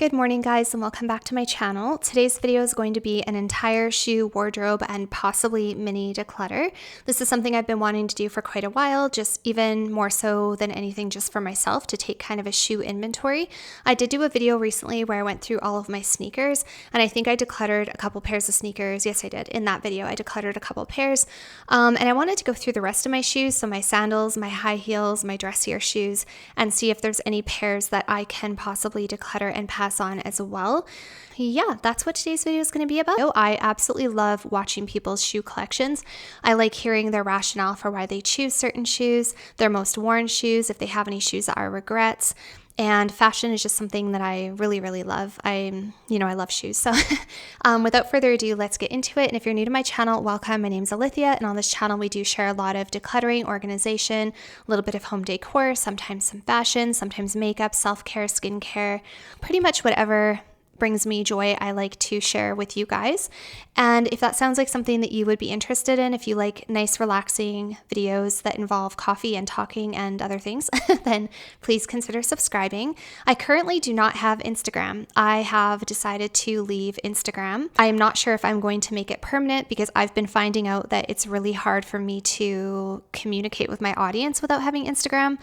Good morning, guys, and welcome back to my channel. Today's video is going to be an entire shoe wardrobe and possibly mini declutter. This is something I've been wanting to do for quite a while, just even more so than anything just for myself, to take kind of a shoe inventory. I did do a video recently where I went through all of my sneakers, and I think I decluttered a couple pairs of sneakers. Yes, I did. In that video, I decluttered a couple pairs, and I wanted to go through the rest of my shoes, so my sandals, my high heels, my dressier shoes, and see if there's any pairs that I can possibly declutter and pass on as well. Yeah, that's what today's video is going to be about. I absolutely love watching people's shoe collections. I like hearing their rationale for why they choose certain shoes, their most worn shoes, if they have any shoes that are regrets. And fashion is just something that I really, really love. I love shoes. So without further ado, let's get into it. And if you're new to my channel, welcome. My name's Alithia, and on this channel, we do share a lot of decluttering, organization, a little bit of home decor, sometimes some fashion, sometimes makeup, self-care, skincare, pretty much whatever brings me joy, I like to share with you guys. And if that sounds like something that you would be interested in, if you like nice, relaxing videos that involve coffee and talking and other things, then please consider subscribing. I currently do not have Instagram. I have decided to leave Instagram. I am not sure if I'm going to make it permanent because I've been finding out that it's really hard for me to communicate with my audience without having Instagram.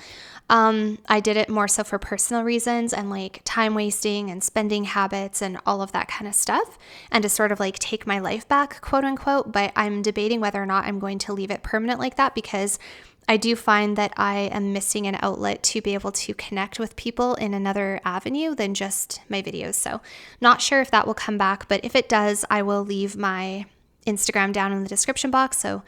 I did it more so for personal reasons and like time wasting and spending habits and all of that kind of stuff, and to sort of like take my life back, quote unquote. But I'm debating whether or not I'm going to leave it permanent like that, because I do find that I am missing an outlet to be able to connect with people in another avenue than just my videos. So not sure if that will come back, but if it does, I will leave my Instagram down in the description box. So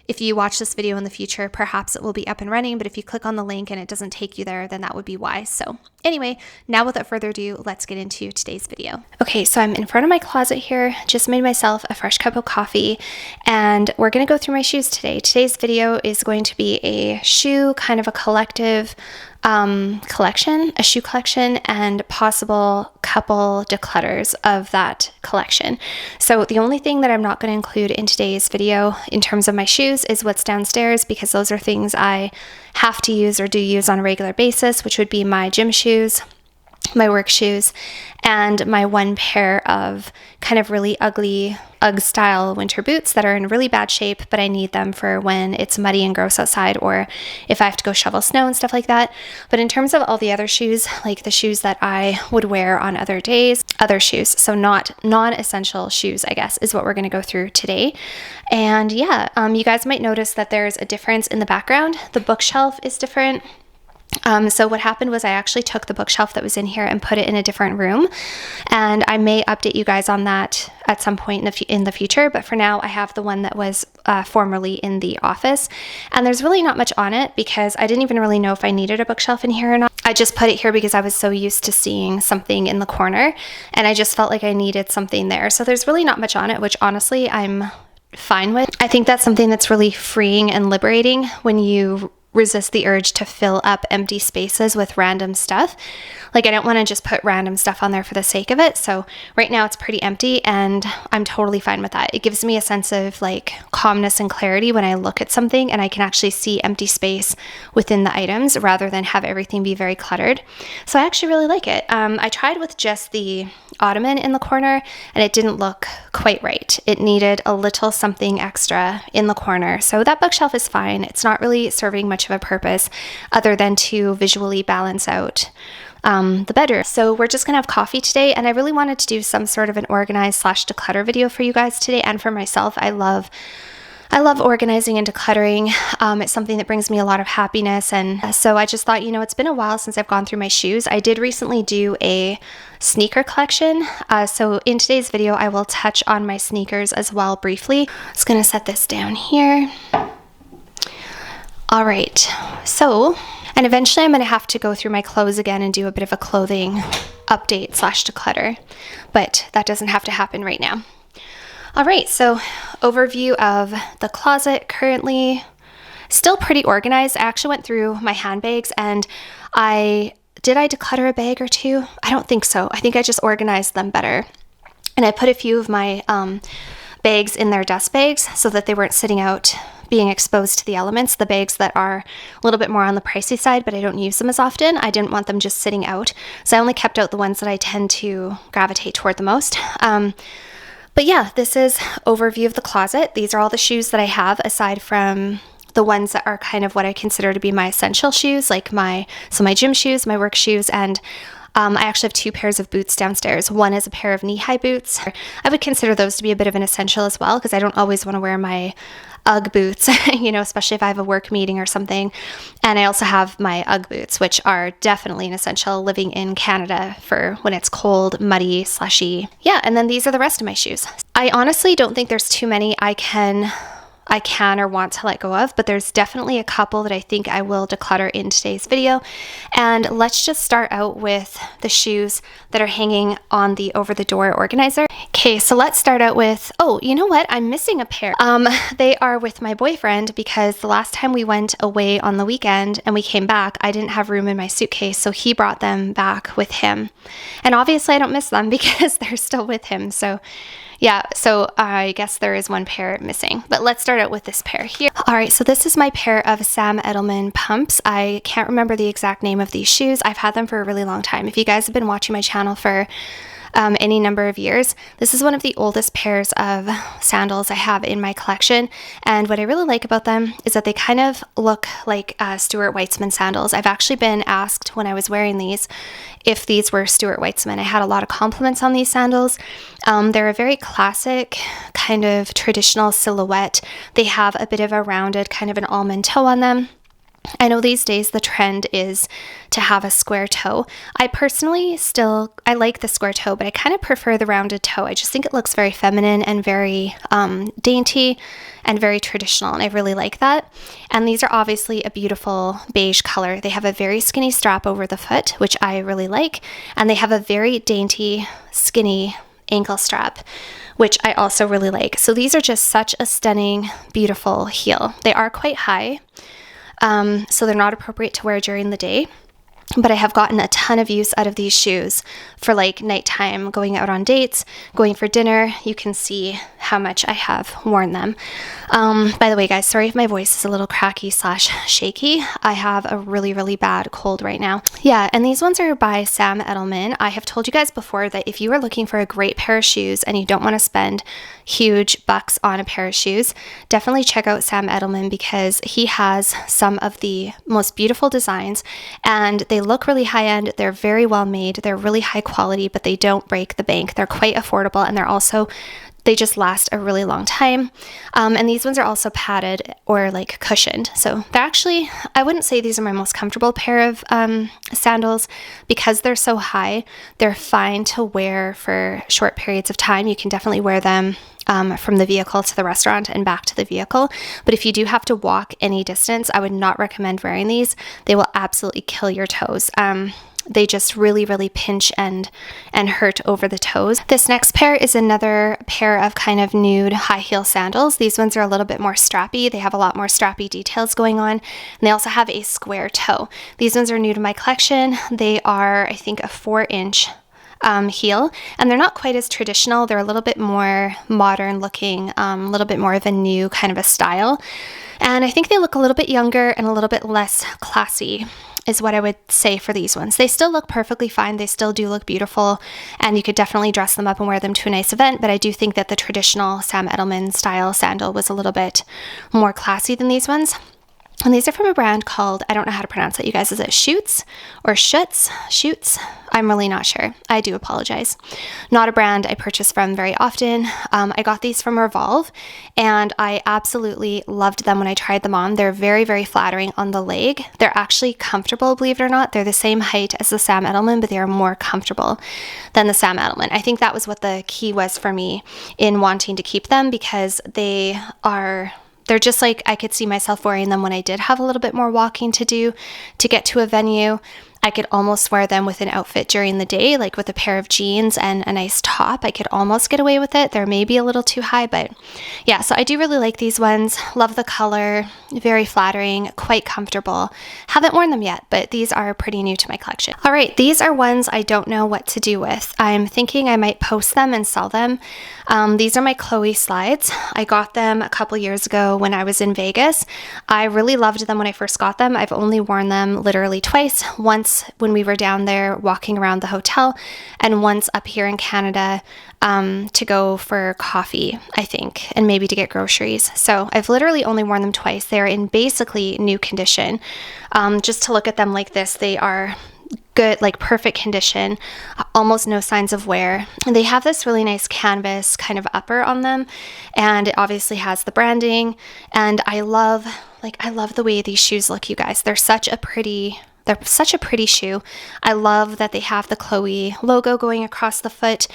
if you watch this video in the future, perhaps it will be up and running, but if you click on the link and it doesn't take you there, then that would be why. So anyway, now without further ado, let's get into today's video. Okay, so I'm in front of my closet here, just made myself a fresh cup of coffee, and we're gonna go through my shoes today. Today's video is going to be a shoe, kind of a collective collection, a shoe collection, and possible couple declutters of that collection. So the only thing that I'm not going to include in today's video in terms of my shoes is what's downstairs, because those are things I have to use or do use on a regular basis, which would be my gym shoes, my work shoes, and my one pair of kind of really ugly Ugg style winter boots that are in really bad shape, but I need them for when it's muddy and gross outside, or if I have to go shovel snow and stuff like that. But in terms of all the other shoes, like the shoes that I would wear on other days, other shoes, so not non-essential shoes, I guess, is what we're going to go through today. And yeah, you guys might notice that there's a difference in the background. The bookshelf is different. So what happened was I actually took the bookshelf that was in here and put it in a different room, and I may update you guys on that at some point in the future, but for now I have the one that was formerly in the office, and there's really not much on it because I didn't even really know if I needed a bookshelf in here or not. I just put it here because I was so used to seeing something in the corner, and I just felt like I needed something there. So there's really not much on it, which honestly I'm fine with. I think that's something that's really freeing and liberating when you resist the urge to fill up empty spaces with random stuff. Like, I don't want to just put random stuff on there for the sake of it. So right now it's pretty empty, and I'm totally fine with that. It gives me a sense of like calmness and clarity when I look at something and I can actually see empty space within the items rather than have everything be very cluttered. So I actually really like it. I tried with just the ottoman in the corner and it didn't look quite right. It needed a little something extra in the corner. So that bookshelf is fine. It's not really serving much of a purpose other than to visually balance out the bedroom. So we're just gonna have coffee today, and I really wanted to do some sort of an organized / declutter video for you guys today and for myself. I love organizing and decluttering. It's something that brings me a lot of happiness, and so I just thought, it's been a while since I've gone through my shoes. I did recently do a sneaker collection, so in today's video I will touch on my sneakers as well briefly. I'm just gonna set this down here. All right, so, and eventually I'm going to have to go through my clothes again and do a bit of a clothing update / declutter, but that doesn't have to happen right now. All right, so overview of the closet. Currently still pretty organized. I actually went through my handbags, and did I declutter a bag or two? I don't think so. I think I just organized them better. And I put a few of my bags in their dust bags so that they weren't sitting out being exposed to the elements. The bags that are a little bit more on the pricey side, but I don't use them as often, I didn't want them just sitting out. So I only kept out the ones that I tend to gravitate toward the most. But yeah, this is overview of the closet. These are all the shoes that I have aside from the ones that are kind of what I consider to be my essential shoes, like my gym shoes, my work shoes, and I actually have 2 pairs of boots downstairs. One is a pair of knee-high boots. I would consider those to be a bit of an essential as well, because I don't always want to wear my UGG boots, you know, especially if I have a work meeting or something. And I also have my UGG boots, which are definitely an essential living in Canada for when it's cold, muddy, slushy. Yeah, and then these are the rest of my shoes. I honestly don't think there's too many I can or want to let go of, but there's definitely a couple that I think I will declutter in today's video. And let's just start out with the shoes that are hanging on the over the door organizer. Okay, so let's start out with, oh, you know what? I'm missing a pair. They are with my boyfriend because the last time we went away on the weekend and we came back, I didn't have room in my suitcase, so he brought them back with him. And obviously I don't miss them because they're still with him. So yeah, so I guess there is one pair missing, but let's start out with this pair here. All right, so this is my pair of Sam Edelman pumps. I can't remember the exact name of these shoes. I've had them for a really long time. If you guys have been watching my channel for any number of years, this is one of the oldest pairs of sandals I have in my collection. And what I really like about them is that they kind of look like Stuart Weitzman sandals. I've actually been asked when I was wearing these if these were Stuart Weitzman. I had a lot of compliments on these sandals. They're a very classic kind of traditional silhouette. They have a bit of a rounded kind of an almond toe on them. I know these days the trend is to have a square toe. I personally I like the square toe, but I kind of prefer the rounded toe. I just think it looks very feminine and very dainty and very traditional, and I really like that. And these are obviously a beautiful beige color. They have a very skinny strap over the foot, which I really like, and they have a very dainty, skinny ankle strap, which I also really like. So these are just such a stunning, beautiful heel. They are quite high. So they're not appropriate to wear during the day, but I have gotten a ton of use out of these shoes for like nighttime, going out on dates, going for dinner. You can see how much I have worn them. By the way, guys, sorry if my voice is a little cracky / shaky. I have a really, really bad cold right now. Yeah, and these ones are by Sam Edelman. I have told you guys before that if you are looking for a great pair of shoes and you don't want to spend huge bucks on a pair of shoes, definitely check out Sam Edelman because he has some of the most beautiful designs and they look really high-end. They're very well made. They're really high quality, but they don't break the bank. They're quite affordable, and they just last a really long time. And these ones are also padded or like cushioned. So they're actually, I wouldn't say these are my most comfortable pair of sandals because they're so high. They're fine to wear for short periods of time. You can definitely wear them from the vehicle to the restaurant and back to the vehicle. But if you do have to walk any distance, I would not recommend wearing these. They will absolutely kill your toes. They just really, really pinch and hurt over the toes. This next pair is another pair of kind of nude high heel sandals. These ones are a little bit more strappy. They have a lot more strappy details going on. And they also have a square toe. These ones are new to my collection. They are, I think, a 4-inch heel, and they're not quite as traditional. They're a little bit more modern looking, a little bit more of a new kind of a style. And I think they look a little bit younger and a little bit less classy is what I would say for these ones. They still look perfectly fine. They still do look beautiful, and you could definitely dress them up and wear them to a nice event, but I do think that the traditional Sam Edelman style sandal was a little bit more classy than these ones. And these are from a brand called, I don't know how to pronounce it, you guys. Is it Schutz or Schutz? Schutz? I'm really not sure. I do apologize. Not a brand I purchase from very often. I got these from Revolve, and I absolutely loved them when I tried them on. They're very, very flattering on the leg. They're actually comfortable, believe it or not. They're the same height as the Sam Edelman, but they are more comfortable than the Sam Edelman. I think that was what the key was for me in wanting to keep them, because they're just like, I could see myself wearing them when I did have a little bit more walking to do to get to a venue. I could almost wear them with an outfit during the day, like with a pair of jeans and a nice top. I could almost get away with it. They're maybe a little too high, but yeah, so I do really like these ones. Love the color, very flattering, quite comfortable. Haven't worn them yet, but these are pretty new to my collection. All right, these are ones I don't know what to do with. I'm thinking I might post them and sell them. These are my Chloe slides. I got them a couple years ago when I was in Vegas. I really loved them when I first got them. I've only worn them literally twice. Once when we were down there walking around the hotel, and once up here in Canada to go for coffee, I think, and maybe to get groceries. So I've literally only worn them twice. They're in basically new condition. Just to look at them like this, they are good, like perfect condition, almost no signs of wear. And they have this really nice canvas kind of upper on them, and it obviously has the branding. And I love the way these shoes look, you guys. They're such a pretty shoe. I love that they have the Chloe logo going across the foot.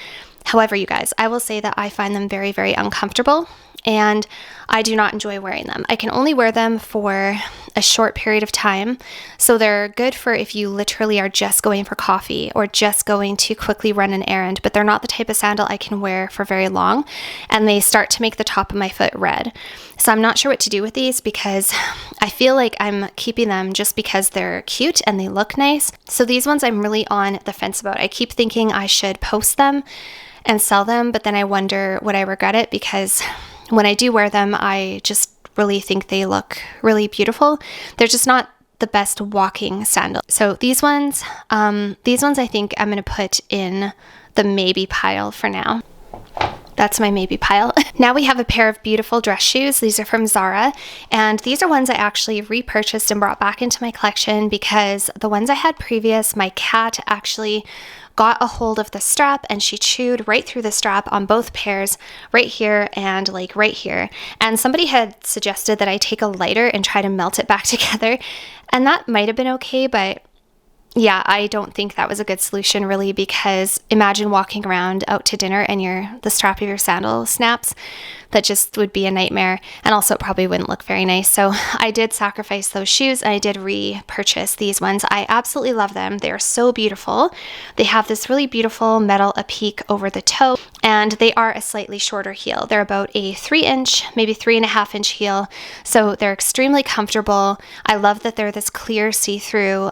However, you guys, I will say that I find them very, very uncomfortable, and I do not enjoy wearing them. I can only wear them for a short period of time. So they're good for if you literally are just going for coffee or just going to quickly run an errand, but they're not the type of sandal I can wear for very long, and they start to make the top of my foot red. So I'm not sure what to do with these, because I feel like I'm keeping them just because they're cute and they look nice. So these ones I'm really on the fence about. I keep thinking I should post them and sell them, but then I wonder would I regret it, because when I do wear them, I just really think they look really beautiful. They're just not the best walking sandal. So these ones I think I'm going to put in the maybe pile for now. That's my maybe pile. Now we have a pair of beautiful dress shoes. These are from Zara, and these are ones I actually repurchased and brought back into my collection because the ones I had previous, my cat actually got a hold of the strap and she chewed right through the strap on both pairs, right here and like right here. And somebody had suggested that I take a lighter and try to melt it back together, and that might have been okay, but yeah, I don't think that was a good solution really, because imagine walking around out to dinner and the strap of your sandal snaps. That just would be a nightmare, and also it probably wouldn't look very nice. So I did sacrifice those shoes and I did repurchase these ones. I absolutely love them. They are so beautiful. They have this really beautiful metal applique over the toe, and they are a slightly shorter heel. They're about a 3-inch, maybe 3.5-inch heel. So they're extremely comfortable. I love that they're this clear see-through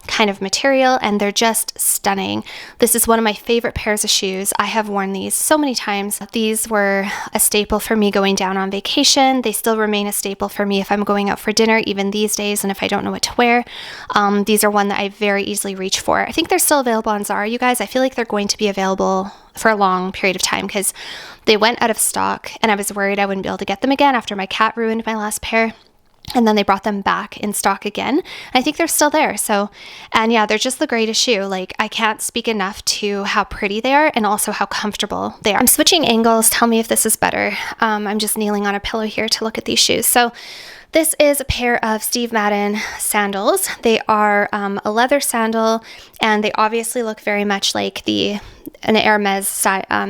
kind of material, and they're just stunning. This is one of my favorite pairs of shoes. I have worn these so many times. These were a staple for me going down on vacation. They still remain a staple for me if I'm going out for dinner, even these days, and if I don't know what to wear. These are one that I very easily reach for. I think they're still available on Zara, you guys. I feel like they're going to be available for a long period of time, because they went out of stock and I was worried I wouldn't be able to get them again after my cat ruined my last pair. And then they brought them back in stock again. I think they're still there. So, and yeah, they're just the greatest shoe. Like, I can't speak enough to how pretty they are and also how comfortable they are. I'm switching angles. Tell me if this is better. I'm just kneeling on a pillow here to look at these shoes. So this is a pair of Steve Madden sandals. They are a leather sandal, and they obviously look very much like an Hermes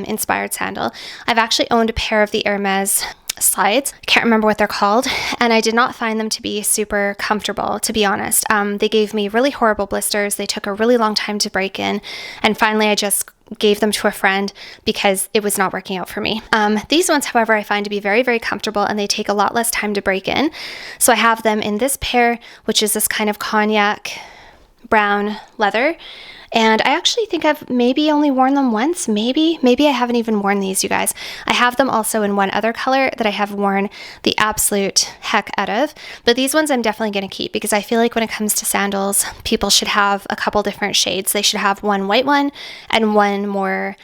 inspired sandal. I've actually owned a pair of the Hermes slides. I can't remember what they're called, and I did not find them to be super comfortable, to be honest. They gave me really horrible blisters. They took a really long time to break in, and finally I just gave them to a friend because it was not working out for me. These ones, however, I find to be very, very comfortable, and they take a lot less time to break in. So I have them in this pair, which is this kind of cognac brown leather. And I actually think I've maybe only worn them once, maybe I haven't even worn these, you guys. I have them also in one other color that I have worn the absolute heck out of, but these ones I'm definitely going to keep, because I feel like when it comes to sandals, people should have a couple different shades. They should have one white one and one more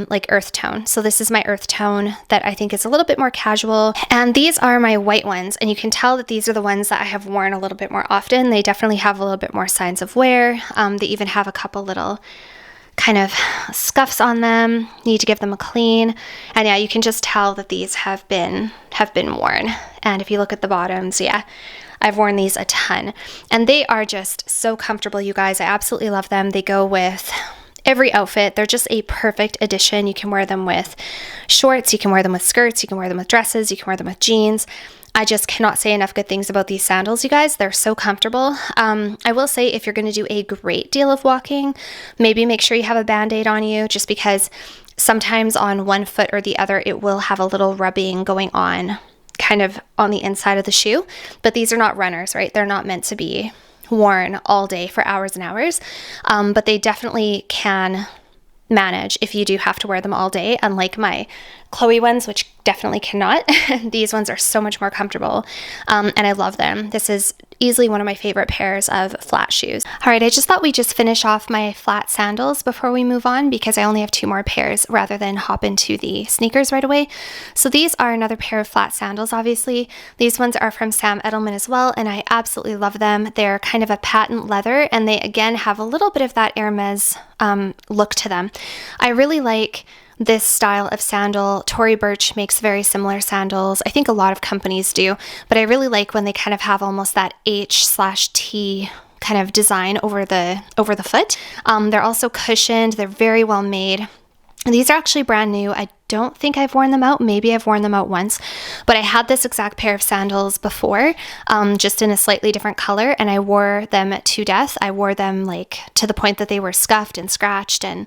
like earth tone. So this is my earth tone that I think is a little bit more casual, and these are my white ones, and you can tell that these are the ones that I have worn a little bit more often. They definitely have a little bit more signs of wear. They even have a couple little kind of scuffs on them. Need to give them a clean, and yeah, you can just tell that these have been worn. And if you look at the bottoms, yeah, I've worn these a ton, and they are just so comfortable, you guys. I absolutely love them. They go with every outfit. They're just a perfect addition. You can wear them with shorts, you can wear them with skirts, you can wear them with dresses, you can wear them with jeans. I just cannot say enough good things about these sandals, you guys. They're so comfortable. I will say if you're going to do a great deal of walking, maybe make sure you have a Band-Aid on you, just because sometimes on one foot or the other, it will have a little rubbing going on kind of on the inside of the shoe. But these are not runners, right? They're not meant to be worn all day for hours and hours. But they definitely can manage if you do have to wear them all day, unlike my Chloe ones, which definitely cannot. These ones are so much more comfortable, and I love them. This is easily one of my favorite pairs of flat shoes. All right, I just thought we'd just finish off my flat sandals before we move on, because I only have 2 more pairs rather than hop into the sneakers right away. So these are another pair of flat sandals, obviously. These ones are from Sam Edelman as well, and I absolutely love them. They're kind of a patent leather, and they again have a little bit of that Hermes look to them. I really like this style of sandal. Tory Burch makes very similar sandals. I think a lot of companies do, but I really like when they kind of have almost that H/T kind of design over the foot. They're also cushioned. They're very well made. These are actually brand new. I don't think I've worn them out. Maybe I've worn them out once, but I had this exact pair of sandals before, just in a slightly different color, and I wore them to death. I wore them like to the point that they were scuffed and scratched and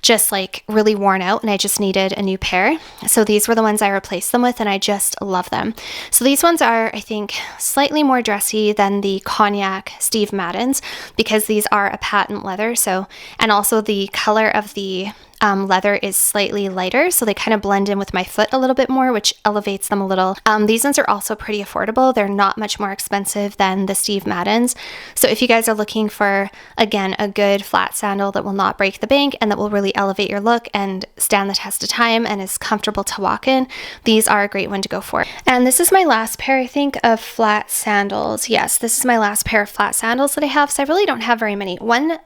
just like really worn out, and I just needed a new pair. So these were the ones I replaced them with, and I just love them. So these ones are, I think, slightly more dressy than the Cognac Steve Maddens, because these are a patent leather. So, and also the color of the leather is slightly lighter, so they kind of blend in with my foot a little bit more, which elevates them a little. These ones are also pretty affordable. They're not much more expensive than the Steve Maddens. So if you guys are looking for, again, a good flat sandal that will not break the bank and that will really elevate your look and stand the test of time and is comfortable to walk in, these are a great one to go for. And this is my last pair, I think, of flat sandals. Yes, this is my last pair of flat sandals that I have, so I really don't have very many. One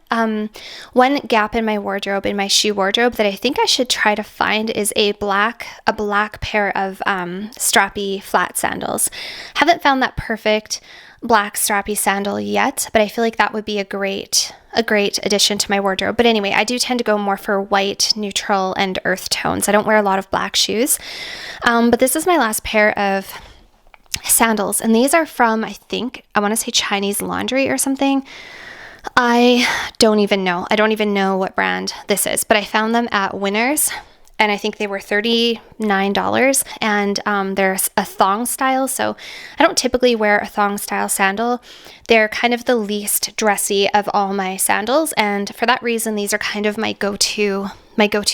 gap in my wardrobe, in my shoe wardrobe, that I think I should try to find is a black pair of strappy flat sandals. Haven't found that perfect black strappy sandal yet, but I feel like that would be a great addition to my wardrobe. But anyway, I do tend to go more for white, neutral, and earth tones. I don't wear a lot of black shoes. But this is my last pair of sandals, and these are from, I want to say Chinese Laundry or something. I don't even know. I don't even know what brand this is, but I found them at Winners, and I think they were $39, and they're a thong style, so I don't typically wear a thong style sandal. They're kind of the least dressy of all my sandals, and for that reason, these are kind of my go-to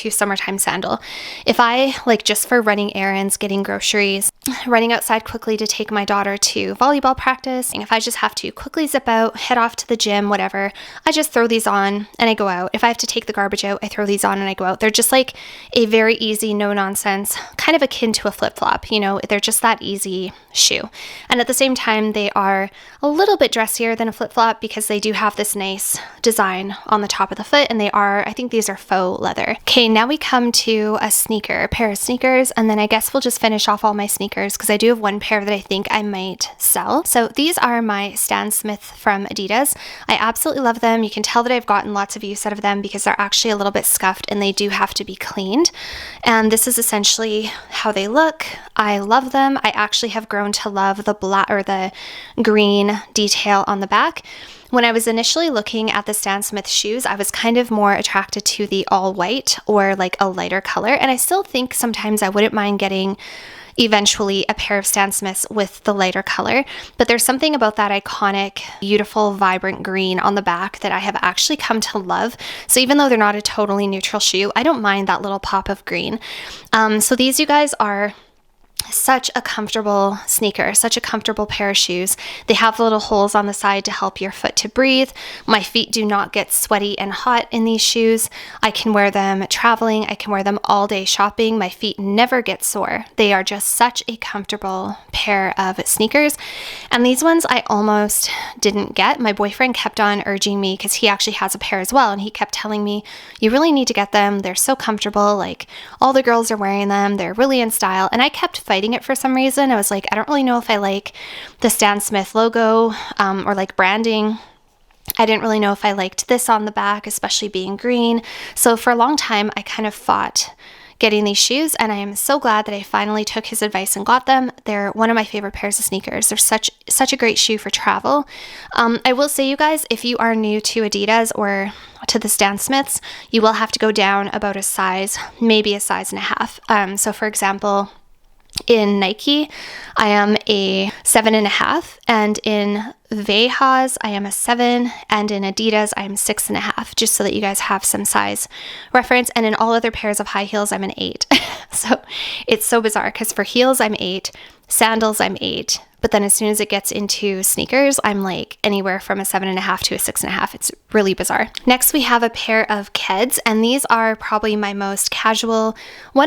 summertime sandal. If I, like, just for running errands, getting groceries, running outside quickly to take my daughter to volleyball practice, and if I just have to quickly zip out, head off to the gym, whatever, I just throw these on and I go out. If I have to take the garbage out, I throw these on and I go out. They're just like a very easy, no nonsense, kind of akin to a flip-flop, you know, they're just that easy shoe. And at the same time, they are a little bit dressier than a flip-flop because they do have this nice design on the top of the foot, and they are, I think these are faux leather. Okay, now we come to a pair of sneakers, and then I guess we'll just finish off all my sneakers because I do have one pair that I think I might sell. So these are my Stan Smith from Adidas. I absolutely love them. You can tell that I've gotten lots of use out of them because they're actually a little bit scuffed and they do have to be cleaned. And this is essentially how they look. I love them. I actually have grown to love the black or the green detail on the back. When I was initially looking at the Stan Smith shoes, I was kind of more attracted to the all white or like a lighter color. And I still think sometimes I wouldn't mind getting eventually a pair of Stan Smiths with the lighter color. But there's something about that iconic, beautiful, vibrant green on the back that I have actually come to love. So even though they're not a totally neutral shoe, I don't mind that little pop of green. So these, you guys, are such a comfortable sneaker, such a comfortable pair of shoes. They have little holes on the side to help your foot to breathe. My feet do not get sweaty and hot in these shoes. I can wear them traveling. I can wear them all day shopping. My feet never get sore. They are just such a comfortable pair of sneakers. And these ones I almost didn't get. My boyfriend kept on urging me because he actually has a pair as well. And he kept telling me, you really need to get them. They're so comfortable. Like, all the girls are wearing them. They're really in style. And I kept fighting it for some reason. I was like, I don't really know if I like the Stan Smith logo or like branding. I didn't really know if I liked this on the back, especially being green. So for a long time, I kind of fought getting these shoes, and I am so glad that I finally took his advice and got them. They're one of my favorite pairs of sneakers. They're such a great shoe for travel. I will say, you guys, if you are new to Adidas or to the Stan Smiths, you will have to go down about a size, maybe a size and a half. So for example, in Nike, I am a 7.5, and in Vejas, I am a 7, and in Adidas, I am 6.5, just so that you guys have some size reference. And in all other pairs of high heels, I'm an 8. So it's so bizarre because for heels, I'm 8, sandals, I'm 8, but then as soon as it gets into sneakers, I'm like anywhere from a 7.5 to a 6.5. It's really bizarre. Next, we have a pair of Keds, and these are probably one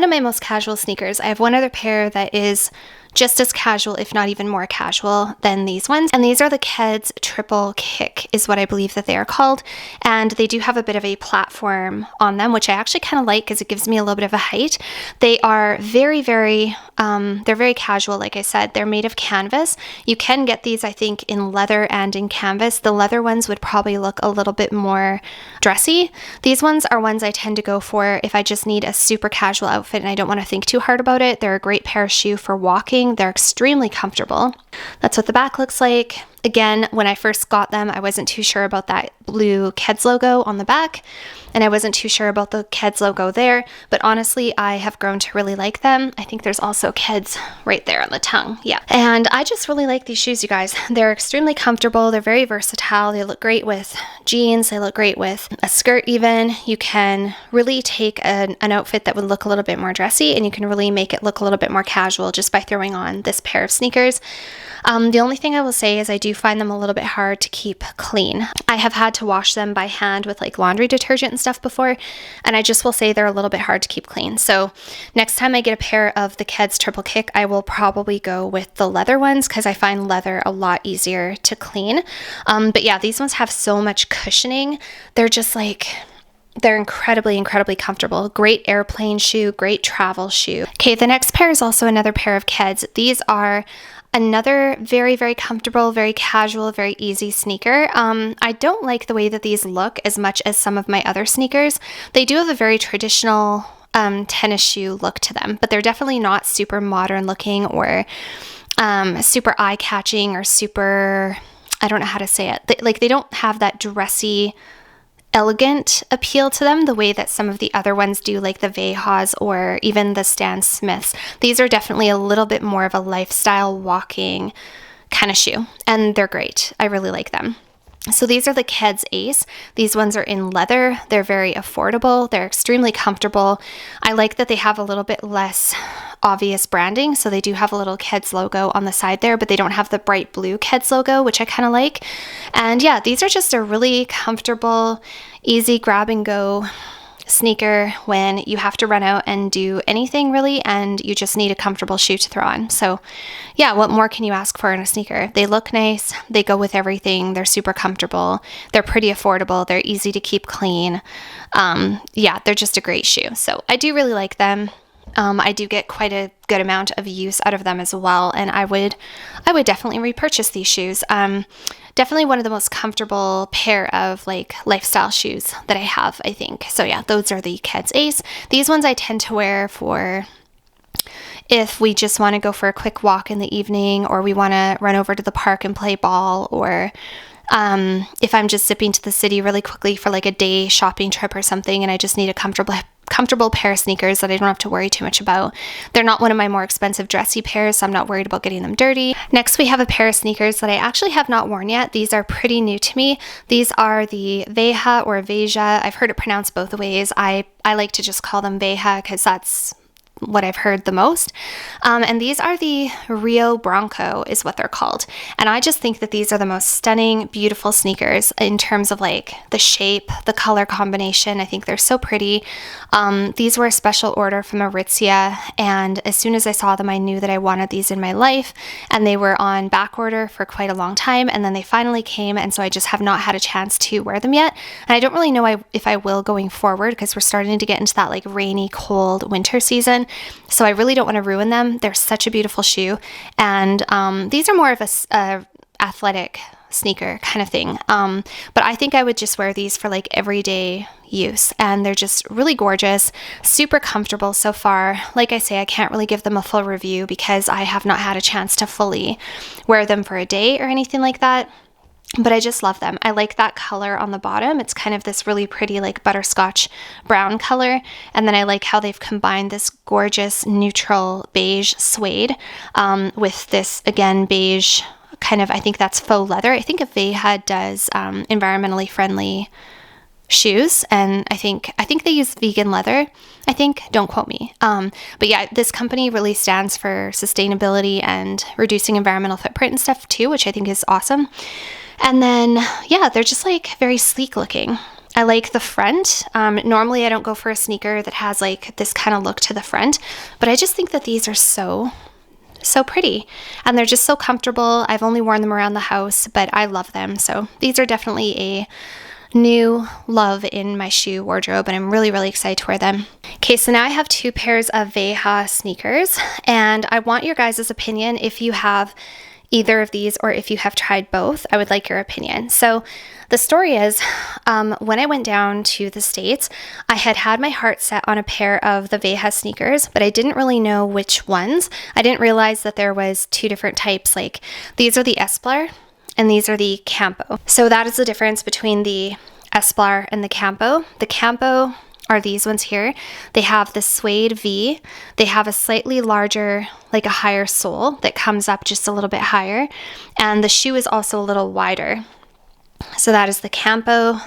of my most casual sneakers. I have one other pair that is just as casual, if not even more casual than these ones. And these are the Keds Triple Kick is what I believe that they are called. And they do have a bit of a platform on them, which I actually kind of like because it gives me a little bit of a height. They are very, very, they're very casual. Like I said, they're made of canvas. You can get these, I think, in leather and in canvas. The leather ones would probably look a little bit more dressy. These ones are ones I tend to go for if I just need a super casual outfit and I don't want to think too hard about it. They're a great pair of shoe for walking. They're extremely comfortable. That's what the back looks like. Again, when I first got them, I wasn't too sure about that blue Keds logo on the back, and I wasn't too sure about the Keds logo there, but honestly, I have grown to really like them. I think there's also Keds right there on the tongue. Yeah. And I just really like these shoes, you guys. They're extremely comfortable. They're very versatile. They look great with jeans. They look great with a skirt even. You can really take an outfit that would look a little bit more dressy, and you can really make it look a little bit more casual just by throwing on this pair of sneakers. The only thing I will say is I do find them a little bit hard to keep clean. I have had to wash them by hand with like laundry detergent and stuff before, and I just will say they're a little bit hard to keep clean. So next time I get a pair of the Keds Triple Kick, I will probably go with the leather ones because I find leather a lot easier to clean. But yeah, these ones have so much cushioning. They're just like... They're incredibly, incredibly comfortable. Great airplane shoe, great travel shoe. Okay, the next pair is also another pair of Keds. These are another very, very comfortable, very casual, very easy sneaker. I don't like the way that these look as much as some of my other sneakers. They do have a very traditional tennis shoe look to them, but they're definitely not super modern looking or super eye-catching or super, I don't know how to say it. They don't have that dressy, elegant appeal to them the way that some of the other ones do, like the Vejas or even the Stan Smiths. These are definitely a little bit more of a lifestyle walking kind of shoe, and they're great. I really like them. So these are the Keds Ace. These ones are in leather. They're very affordable. They're extremely comfortable. I like that they have a little bit less obvious branding. So they do have a little Keds logo on the side there, but they don't have the bright blue Keds logo, which I kind of like. And yeah, these are just a really comfortable, easy grab and go sneaker when you have to run out and do anything really, and you just need a comfortable shoe to throw on. So yeah, what more can you ask for in a sneaker? They look nice, they go with everything, they're super comfortable, they're pretty affordable, they're easy to keep clean. Yeah, they're just a great shoe. So I do really like them. I do get quite a good amount of use out of them as well, and I would definitely repurchase these shoes. Definitely one of the most comfortable pair of like lifestyle shoes that I have, I think. So yeah, those are the Keds Ace. These ones I tend to wear for if we just want to go for a quick walk in the evening, or we want to run over to the park and play ball, or if I'm just zipping to the city really quickly for like a day shopping trip or something and I just need a comfortable pair of sneakers that I don't have to worry too much about. They're not one of my more expensive dressy pairs, so I'm not worried about getting them dirty. Next, we have a pair of sneakers that I actually have not worn yet. These are pretty new to me. These are the Veja or Veja. I've heard it pronounced both ways. I like to just call them Veja because that's what I've heard the most. And these are the Rio Bronco is what they're called. And I just think that these are the most stunning, beautiful sneakers in terms of like the shape, the color combination. I think they're so pretty. These were a special order from Aritzia, and as soon as I saw them, I knew that I wanted these in my life, and they were on back order for quite a long time, and then they finally came, and so I just have not had a chance to wear them yet. And I don't really know if I will going forward, because we're starting to get into that like rainy, cold winter season. So I really don't want to ruin them. They're such a beautiful shoe. And these are more of a athletic sneaker kind of thing. But I think I would just wear these for like everyday use, and they're just really gorgeous, super comfortable so far. Like I say, I can't really give them a full review because I have not had a chance to fully wear them for a day or anything like that. But I just love them. I like that color on the bottom. It's kind of this really pretty like butterscotch brown color. And then I like how they've combined this gorgeous neutral beige suede with this, again, beige kind of, I think that's faux leather. I think So-Avant-Garde does environmentally friendly shoes, and I think they use vegan leather. I think, don't quote me. But yeah, this company really stands for sustainability and reducing environmental footprint and stuff too, which I think is awesome. And then, yeah, they're just like very sleek looking. I like the front. Normally I don't go for a sneaker that has like this kind of look to the front, but I just think that these are so pretty, and they're just so comfortable. I've only worn them around the house, but I love them. So these are definitely a new love in my shoe wardrobe, and I'm really, really excited to wear them. Okay, so now I have 2 pairs of So-Avant-Garde sneakers, and I want your guys' opinion if you have either of these or if you have tried both. I would like your opinion. So the story is, when I went down to the States, I had my heart set on a pair of the So-Avant-Garde sneakers, but I didn't really know which ones. I didn't realize that there was 2 different types. Like, these are the Esplar and these are the Campo. So that is the difference between the Esplar and the Campo. The Campo are these ones here. They have the suede V. They have a slightly larger, like a higher sole that comes up just a little bit higher. And the shoe is also a little wider. So that is the Campo.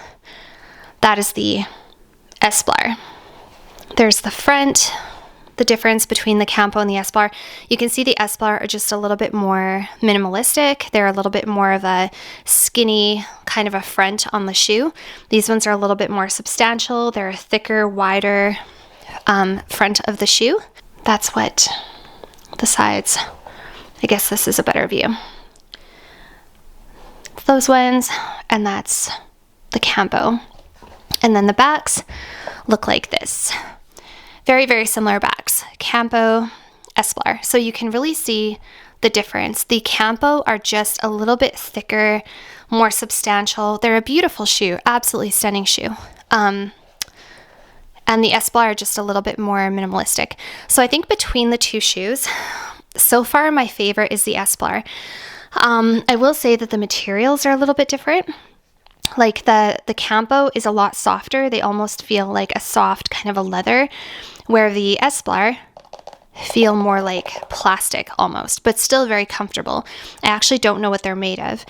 That is the Esplar. There's the front. The difference between the Campo and the Esplar. You can see the Esplar are just a little bit more minimalistic. They're a little bit more of a skinny kind of a front on the shoe. These ones are a little bit more substantial. They're a thicker, wider front of the shoe. That's what the sides, I guess this is a better view. Those ones, and that's the Campo. And then the backs look like this. Very, very similar backs. Campo, Esplar. So you can really see the difference. The Campo are just a little bit thicker, more substantial. They're a beautiful shoe, absolutely stunning shoe. And the Esplar are just a little bit more minimalistic. So I think between the 2 shoes, so far my favorite is the Esplar. I will say that the materials are a little bit different. Like the Campo is a lot softer. They almost feel like a soft kind of a leather, where the Esplar feel more like plastic almost, but still very comfortable. I actually don't know what they're made of.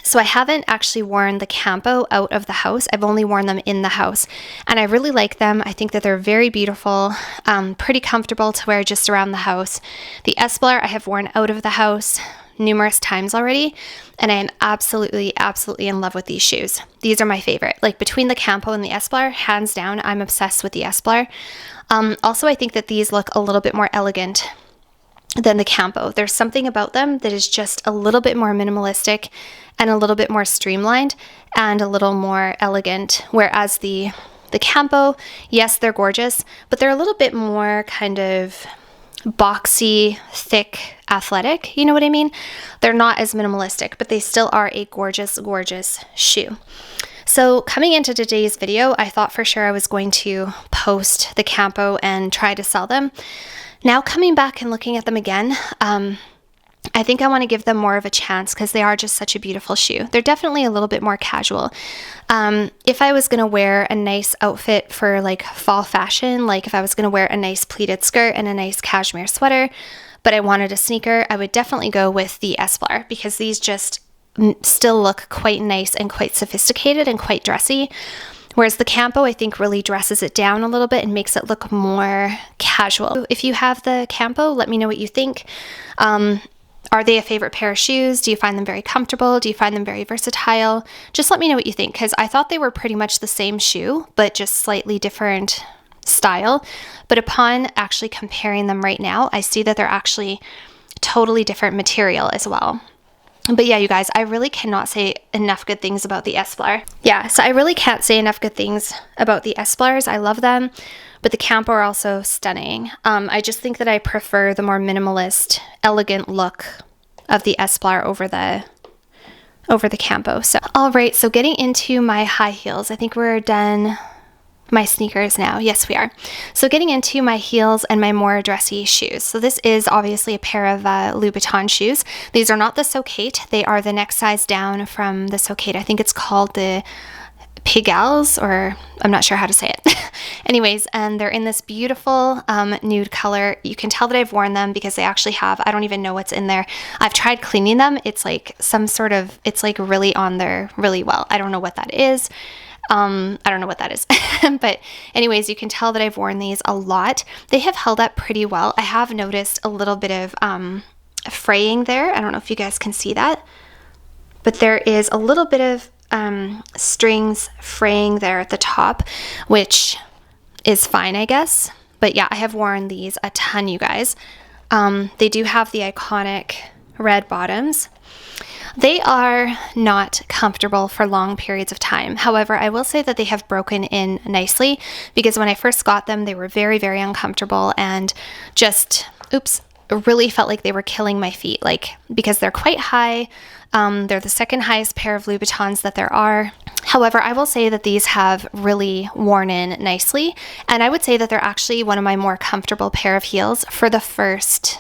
So I haven't actually worn the Campo out of the house. I've only worn them in the house, and I really like them. I think that they're very beautiful, pretty comfortable to wear just around the house. The Esplar I have worn out of the house numerous times already, and I am absolutely in love with these shoes. These are my favorite. Like, between the Campo and the Esplar, hands down, I'm obsessed with the Esplar. Also, I think that these look a little bit more elegant than the Campo. There's something about them that is just a little bit more minimalistic and a little bit more streamlined and a little more elegant, whereas the Campo, yes, they're gorgeous, but they're a little bit more kind of boxy, thick, athletic, you know what I mean? They're not as minimalistic, but they still are a gorgeous, gorgeous shoe. So coming into today's video, I thought for sure I was going to post the Campo and try to sell them. Now coming back and looking at them again, I think I want to give them more of a chance because they are just such a beautiful shoe. They're definitely a little bit more casual. If I was going to wear a nice outfit for like fall fashion, like if I was going to wear a nice pleated skirt and a nice cashmere sweater, but I wanted a sneaker, I would definitely go with the Esplar because these just still look quite nice and quite sophisticated and quite dressy. Whereas the Campo, I think, really dresses it down a little bit and makes it look more casual. If you have the Campo, let me know what you think. Are they a favorite pair of shoes? Do you find them very comfortable? Do you find them very versatile? Just let me know what you think, because I thought they were pretty much the same shoe, but just slightly different style. But upon actually comparing them right now, I see that they're actually totally different material as well. But yeah, you guys, I really cannot say enough good things about the Esplar. Yeah, so I really can't say enough good things about the Esplars. I love them, but the Campo are also stunning. I just think that I prefer the more minimalist, elegant look of the Esplar over the over the Campo. So, all right, so getting into my high heels, I think we're done my sneakers now. Yes, we are. So getting into my heels and my more dressy shoes. So this is obviously a pair of Louboutin shoes. These are not the So-Kate. They are the next size down from the So-Kate. I think it's called the Pigalle, or I'm not sure how to say it. Anyways, and they're in this beautiful nude color. You can tell that I've worn them because they actually have, I don't even know what's in there. I've tried cleaning them. It's like some sort of, it's like really on there really well. I don't know what that is. I don't know what that is. But anyways, you can tell that I've worn these a lot. They have held up pretty well. I have noticed a little bit of fraying there. I don't know if you guys can see that, but there is a little bit of strings fraying there at the top, which is fine, I guess. But yeah, I have worn these a ton, you guys. They do have the iconic red bottoms. They are not comfortable for long periods of time. However, I will say that they have broken in nicely, because when I first got them, they were very, very uncomfortable and just, really felt like they were killing my feet, like, because they're quite high. They're the second highest pair of Louboutins that there are. However, I will say that these have really worn in nicely, and I would say that they're actually one of my more comfortable pair of heels for the first,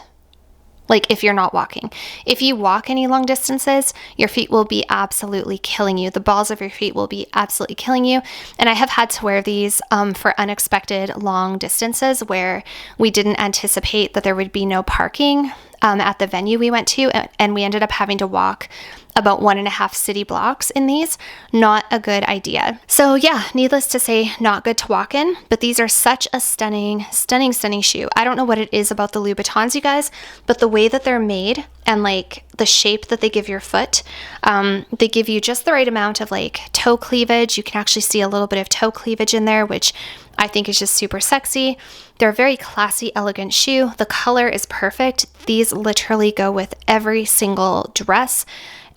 like, if you're not walking. If you walk any long distances, your feet will be absolutely killing you. The balls of your feet will be absolutely killing you. And I have had to wear these for unexpected long distances where we didn't anticipate that there would be no parking at the venue we went to, and we ended up having to walk about 1.5 city blocks in these. Not a good idea. So yeah, needless to say, not good to walk in, but these are such a stunning, stunning, stunning shoe. I don't know what it is about the Louboutins, you guys, but the way that they're made and like the shape that they give your foot, they give you just the right amount of like toe cleavage. You can actually see a little bit of toe cleavage in there, which I think is just super sexy. They're a very classy, elegant shoe. The color is perfect. These literally go with every single dress,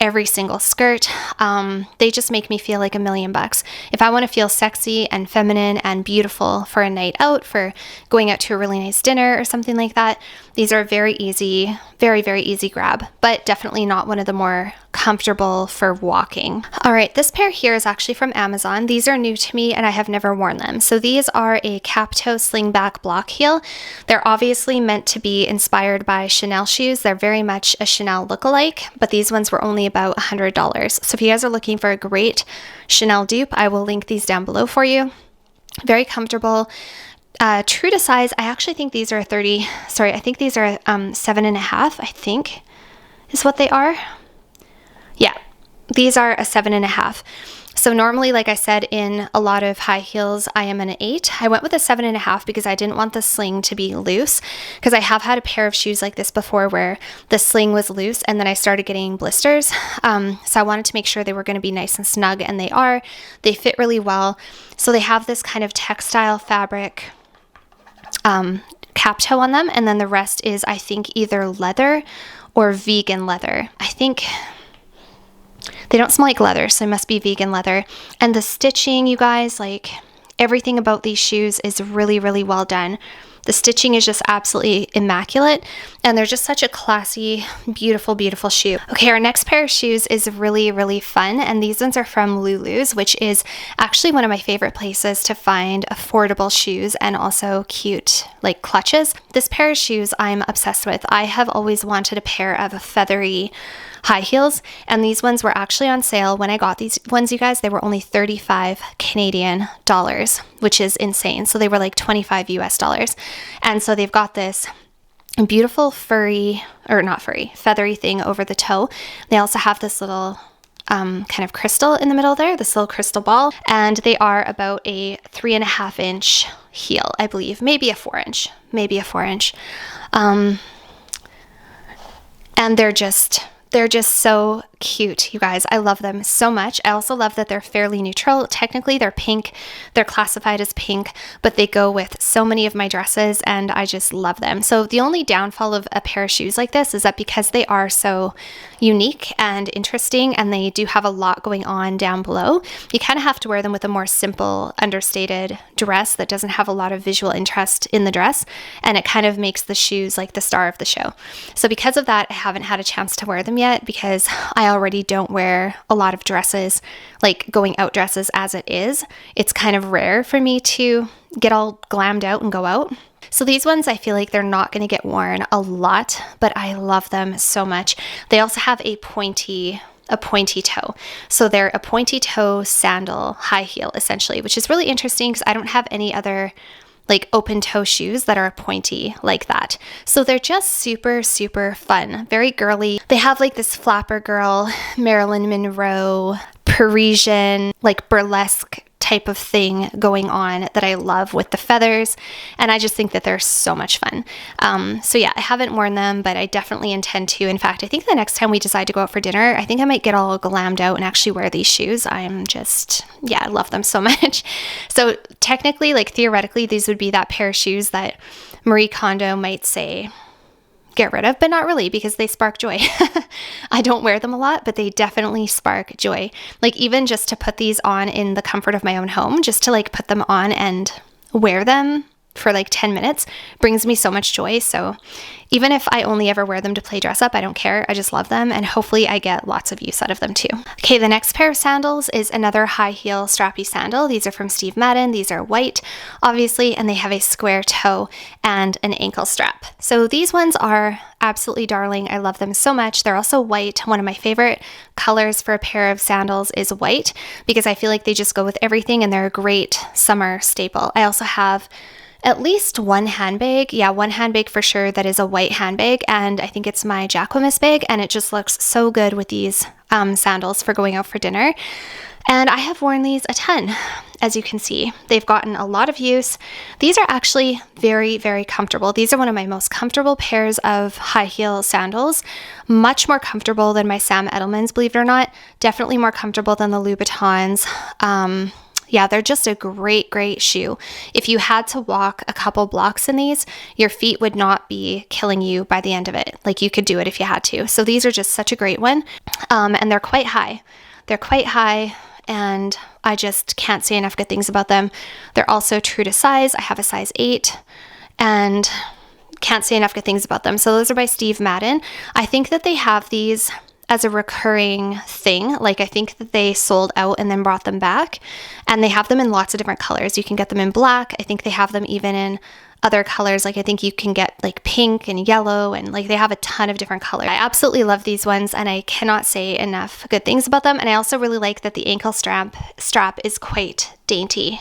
every single skirt. They just make me feel like $1,000,000. If I want to feel sexy and feminine and beautiful for a night out, for going out to a really nice dinner or something like that, these are very easy, very, very easy grab, but definitely not one of the more comfortable for walking. All right, this pair here is actually from Amazon. These are new to me and I have never worn them. So these are a cap-toe slingback block heel. They're obviously meant to be inspired by Chanel shoes. They're very much a Chanel lookalike, but these ones were only about $100. So if you guys are looking for a great Chanel dupe, I will link these down below for you. Very comfortable. True to size, I actually think these are I think these are 7.5, I think is what they are. Yeah, these are a 7.5. So normally, like I said, in a lot of high heels, I am an 8. I went with a 7.5 because I didn't want the sling to be loose, because I have had a pair of shoes like this before where the sling was loose and then I started getting blisters. So I wanted to make sure they were going to be nice and snug, and they are. They fit really well. So they have this kind of textile fabric cap toe on them, and then the rest is, I think, either leather or vegan leather. I think they don't smell like leather, so they must be vegan leather. And the stitching, you guys, like, everything about these shoes is really, really well done. The stitching is just absolutely immaculate, and they're just such a classy, beautiful, beautiful shoe. Okay, our next pair of shoes is really, really fun, and these ones are from Lulu's, which is actually one of my favorite places to find affordable shoes and also cute, like, clutches. This pair of shoes I'm obsessed with. I have always wanted a pair of feathery high heels, and these ones were actually on sale when I got these ones, you guys. They were only 35 Canadian dollars, which is insane. So they were like 25 US dollars. And so they've got this beautiful feathery thing over the toe. They also have this little kind of crystal in the middle there, this little crystal ball, and they are about a 3.5 inch heel, I believe, maybe a 4 inch. And they're just so cute, you guys. I love them so much. I also love that they're fairly neutral. Technically, they're pink. They're classified as pink, but they go with so many of my dresses, and I just love them. So the only downfall of a pair of shoes like this is that because they are so unique and interesting, and they do have a lot going on down below, you kind of have to wear them with a more simple, understated dress that doesn't have a lot of visual interest in the dress, and it kind of makes the shoes like the star of the show. So because of that, I haven't had a chance to wear them yet, because I I already don't wear a lot of dresses, like going out dresses as it is. It's kind of rare for me to get all glammed out and go out. So these ones, I feel like they're not going to get worn a lot, but I love them so much. They also have a pointy toe. So they're a pointy toe sandal high heel essentially, which is really interesting because I don't have any other like open toe shoes that are pointy like that. So they're just super, super fun, very girly. They have like this flapper girl, Marilyn Monroe, Parisian, like burlesque type of thing going on that I love with the feathers, and I just think that they're so much fun. So yeah, I haven't worn them, but I definitely intend to. In fact, I think the next time we decide to go out for dinner, I think I might get all glammed out and actually wear these shoes. I love them so much. So technically, like theoretically, these would be that pair of shoes that Marie Kondo might say get rid of, but not really, because they spark joy. I don't wear them a lot, but they definitely spark joy. Like even just to put these on in the comfort of my own home, just to like put them on and wear them for like 10 minutes brings me so much joy. So even if I only ever wear them to play dress up, I don't care. I just love them, and hopefully I get lots of use out of them too. Okay, the next pair of sandals is another high heel strappy sandal. These are from Steve Madden. These are white, obviously, and they have a square toe and an ankle strap. So these ones are absolutely darling. I love them so much. They're also white. One of my favorite colors for a pair of sandals is white because I feel like they just go with everything and they're a great summer staple. I also have at least one handbag. Yeah, one handbag for sure that is a white handbag, and I think it's my Jacquemus bag, and it just looks so good with these sandals for going out for dinner. And I have worn these a ton, as you can see. They've gotten a lot of use. These are actually very, very comfortable. These are one of my most comfortable pairs of high heel sandals. Much more comfortable than my Sam Edelmans, believe it or not. Definitely more comfortable than the Louboutins. Yeah, they're just a great, great shoe. If you had to walk a couple blocks in these, your feet would not be killing you by the end of it. Like you could do it if you had to. So these are just such a great one. And they're quite high. They're quite high, and I just can't say enough good things about them. They're also true to size. I have a size 8 and can't say enough good things about them. So those are by Steve Madden. I think that they have these as a recurring thing. Like I think that they sold out and then brought them back, and they have them in lots of different colors. You can get them in black. I think they have them even in other colors. Like I think you can get like pink and yellow, and like they have a ton of different colors. I absolutely love these ones, and I cannot say enough good things about them. And I also really like that the ankle strap is quite dainty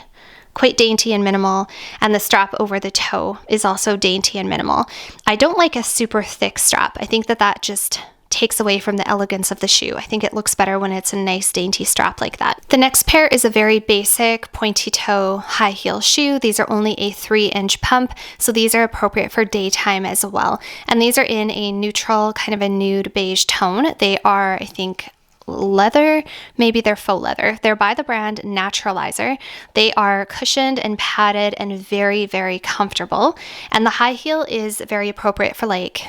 and minimal, and the strap over the toe is also dainty and minimal. I don't like a super thick strap. I think that just takes away from the elegance of the shoe. I think it looks better when it's a nice dainty strap like that. The next pair is a very basic pointy toe high heel shoe. These are only a 3-inch pump, so these are appropriate for daytime as well. And these are in a neutral, kind of a nude beige tone. They are, I think, leather, maybe they're faux leather. They're by the brand Naturalizer. They are cushioned and padded and very, very comfortable. And the high heel is very appropriate for like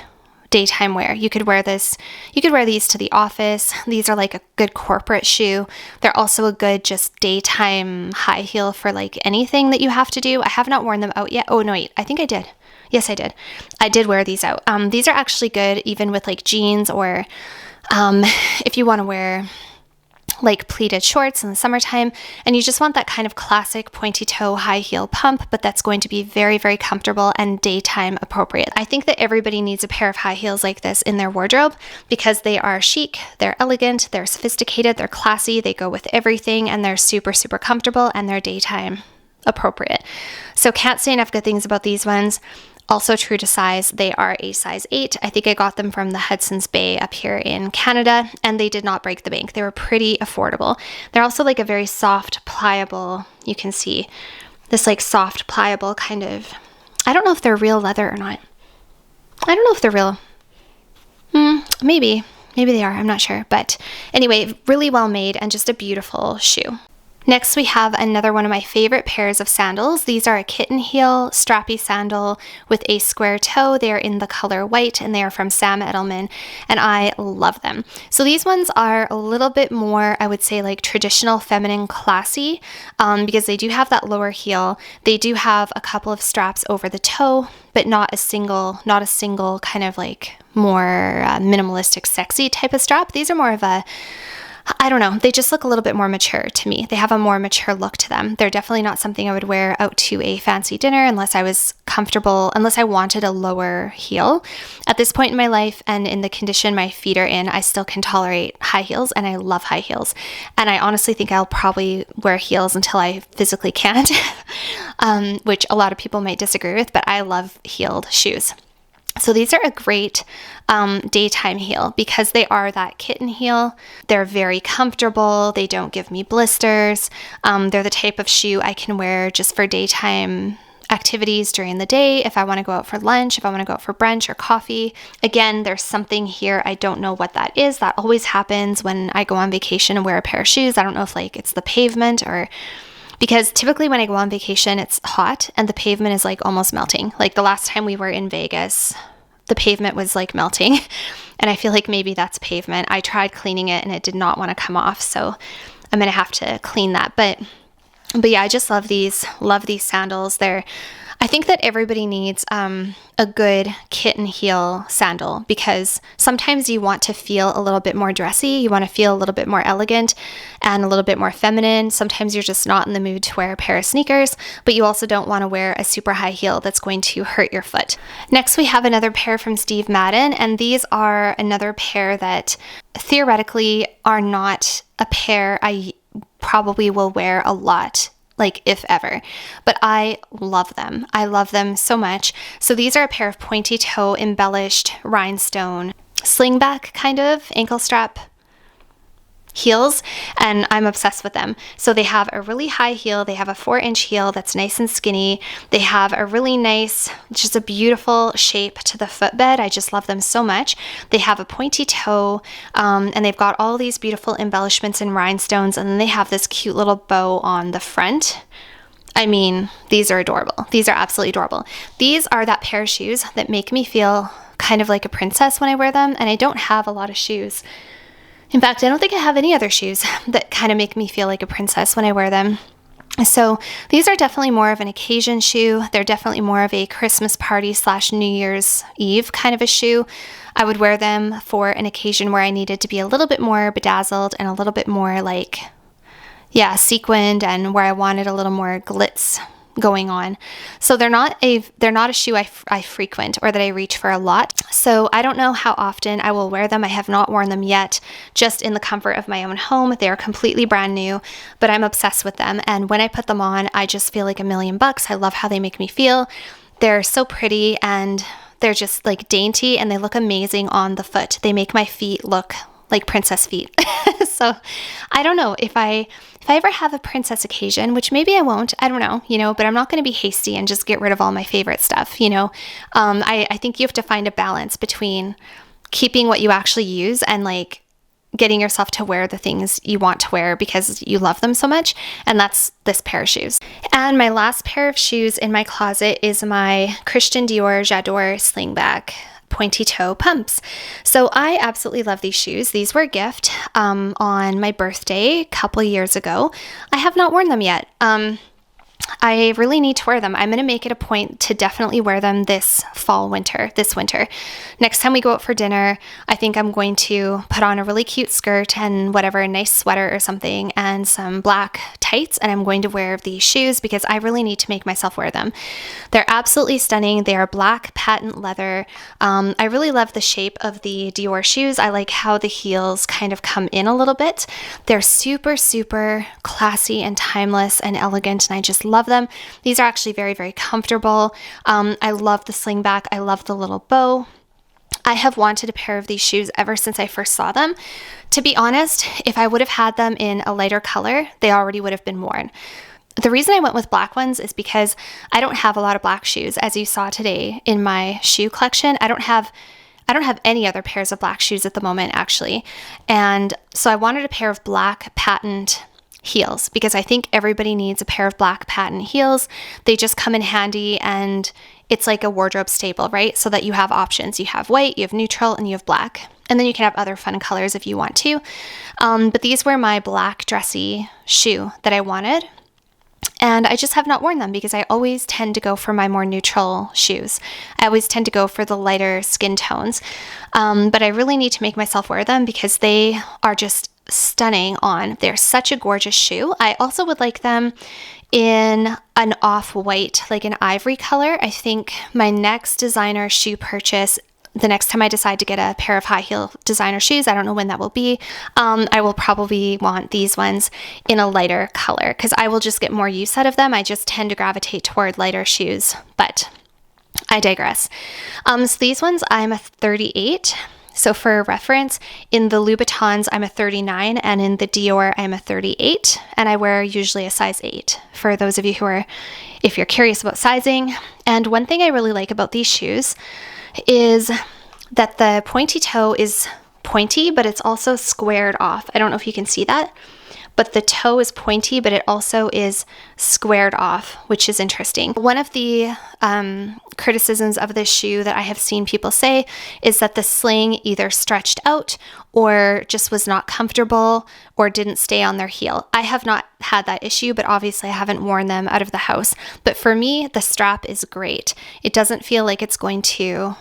daytime wear. You could wear these to the office. These are like a good corporate shoe. They're also a good just daytime high heel for like anything that you have to do. I have not worn them out yet. Oh no, wait, I think I did. Yes, I did. I did wear these out. These are actually good even with like jeans, or if you want to wear like pleated shorts in the summertime and you just want that kind of classic pointy toe high heel pump, but that's going to be very, very comfortable and daytime appropriate. I think that everybody needs a pair of high heels like this in their wardrobe because they are chic, they're elegant, they're sophisticated, they're classy, they go with everything, and they're super, super comfortable, and they're daytime appropriate. So can't say enough good things about these ones. Also true to size, they are a size 8. I think I got them from the Hudson's Bay up here in Canada, and they did not break the bank. They were pretty affordable. They're also like a very soft, pliable, you can see this like soft, pliable kind of, I don't know if they're real leather or not. I don't know if they're real. Maybe they are, I'm not sure. But anyway, really well made and just a beautiful shoe. Next, we have another one of my favorite pairs of sandals. These are a kitten heel strappy sandal with a square toe. They are in the color white and they are from Sam Edelman, and I love them. So these ones are a little bit more, I would say, like traditional, feminine, classy, because they do have that lower heel. They do have a couple of straps over the toe, but not a single kind of like more minimalistic, sexy type of strap. These are more of a, I don't know, they just look a little bit more mature to me. They have a more mature look to them. They're definitely not something I would wear out to a fancy dinner unless I was comfortable, unless I wanted a lower heel. At this point in my life and in the condition my feet are in, I still can tolerate high heels, and I love high heels. And I honestly think I'll probably wear heels until I physically can't, which a lot of people might disagree with, but I love heeled shoes. So these are a great daytime heel because they are that kitten heel. They're very comfortable. They don't give me blisters. They're the type of shoe I can wear just for daytime activities during the day. If I want to go out for lunch, if I want to go out for brunch or coffee. Again, there's something here. I don't know what that is. That always happens when I go on vacation and wear a pair of shoes. I don't know if like it's the pavement or... Because typically when I go on vacation, it's hot and the pavement is like almost melting. Like the last time we were in Vegas, the pavement was like melting. And I feel like maybe that's pavement. I tried cleaning it and it did not want to come off. So I'm going to have to clean that. But yeah, I just love these sandals. I think that everybody needs a good kitten heel sandal because sometimes you want to feel a little bit more dressy. You want to feel a little bit more elegant and a little bit more feminine. Sometimes you're just not in the mood to wear a pair of sneakers, but you also don't want to wear a super high heel that's going to hurt your foot. Next, we have another pair from Steve Madden, and these are another pair that theoretically are not a pair I probably will wear a lot, like if ever, but I love them. I love them so much. So these are a pair of pointy toe embellished rhinestone slingback kind of ankle strap heels, and I'm obsessed with them. So they have a really high heel. They have a 4-inch heel that's nice and skinny. They have a really nice, just a beautiful shape to the footbed. I just love them so much. They have a pointy toe, and they've got all these beautiful embellishments and rhinestones, and then they have this cute little bow on the front. I mean, these are adorable. These are absolutely adorable. These are that pair of shoes that make me feel kind of like a princess when I wear them, and I don't have a lot of shoes. In fact, I don't think I have any other shoes that kind of make me feel like a princess when I wear them. So these are definitely more of an occasion shoe. They're definitely more of a Christmas party / New Year's Eve kind of a shoe. I would wear them for an occasion where I needed to be a little bit more bedazzled and a little bit more like, yeah, sequined, and where I wanted a little more glitz going on. So they're not a shoe I frequent or that I reach for a lot. So I don't know how often I will wear them. I have not worn them yet, just in the comfort of my own home. They are completely brand new, but I'm obsessed with them. And when I put them on, I just feel like $1,000,000. I love how they make me feel. They're so pretty and they're just like dainty and they look amazing on the foot. They make my feet look like princess feet. So I don't know if I ever have a princess occasion, which maybe I won't, I don't know, but I'm not going to be hasty and just get rid of all my favorite stuff, I think you have to find a balance between keeping what you actually use and like getting yourself to wear the things you want to wear because you love them so much. And that's this pair of shoes. And my last pair of shoes in my closet is my Christian Dior J'adore slingback pointy toe pumps. So I absolutely love these shoes. These were a gift on my birthday a couple years ago. I have not worn them yet. I really need to wear them. I'm going to make it a point to definitely wear them this winter. Next time we go out for dinner, I think I'm going to put on a really cute skirt and whatever, a nice sweater or something and some black tights, and I'm going to wear these shoes because I really need to make myself wear them. They're absolutely stunning. They are black patent leather. I really love the shape of the Dior shoes. I like how the heels kind of come in a little bit. They're super, super classy and timeless and elegant, and I just love them. These are actually very, very comfortable. I love the slingback. I love the little bow. I have wanted a pair of these shoes ever since I first saw them. To be honest, if I would have had them in a lighter color, they already would have been worn. The reason I went with black ones is because I don't have a lot of black shoes, as you saw today in my shoe collection. I don't have any other pairs of black shoes at the moment, actually. And so I wanted a pair of black patent heels, because I think everybody needs a pair of black patent heels. They just come in handy, and it's like a wardrobe staple, right? So that you have options. You have white, you have neutral, and you have black. And then you can have other fun colors if you want to. But these were my black dressy shoe that I wanted. And I just have not worn them because I always tend to go for my more neutral shoes. I always tend to go for the lighter skin tones. But I really need to make myself wear them because they are just stunning on. They're such a gorgeous shoe. I also would like them in an off-white, like an ivory color. I think my next designer shoe purchase, the next time I decide to get a pair of high heel designer shoes, I don't know when that will be, I will probably want these ones in a lighter color because I will just get more use out of them. I just tend to gravitate toward lighter shoes, but I digress. So these ones, I'm a 38. So for reference, in the Louboutins, I'm a 39, and in the Dior, I'm a 38, and I wear usually a size 8, for those of you who are, if you're curious about sizing. And one thing I really like about these shoes is that the pointy toe is pointy, but it's also squared off. I don't know if you can see that, but the toe is pointy, but it also is squared off, which is interesting. One of the criticisms of this shoe that I have seen people say is that the sling either stretched out or just was not comfortable or didn't stay on their heel. I have not had that issue, but obviously I haven't worn them out of the house. But for me, the strap is great. It doesn't feel like it's going to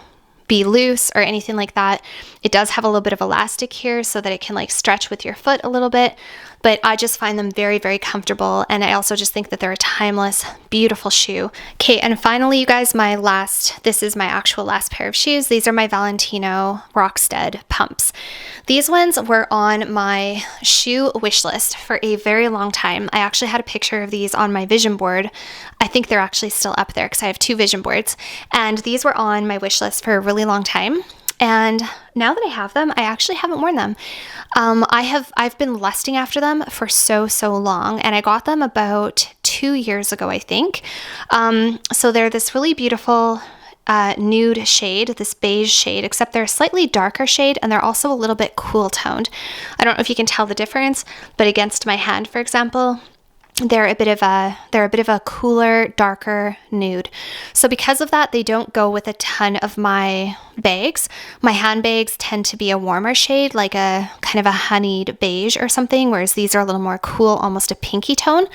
be loose or anything like that. It does have a little bit of elastic here so that it can like stretch with your foot a little bit, but I just find them very, very comfortable. And I also just think that they're a timeless, beautiful shoe. Okay, and finally, you guys, this is my actual last pair of shoes. These are my Valentino Rockstead pumps. These ones were on my shoe wish list for a very long time. I actually had a picture of these on my vision board. I think they're actually still up there because I have 2 vision boards. And these were on my wish list for a really long time. And now that I have them, I actually haven't worn them. I've been lusting after them for so long, and I got them about 2 years ago, I think. So they're this really beautiful nude shade, this beige shade, except they're a slightly darker shade, and they're also a little bit cool toned. I don't know if you can tell the difference, but against my hand, for example, they're a bit of a cooler, darker nude. So because of that, they don't go with a ton of my bags. My handbags tend to be a warmer shade, like a kind of a honeyed beige or something, whereas these are a little more cool, almost a pinky tone,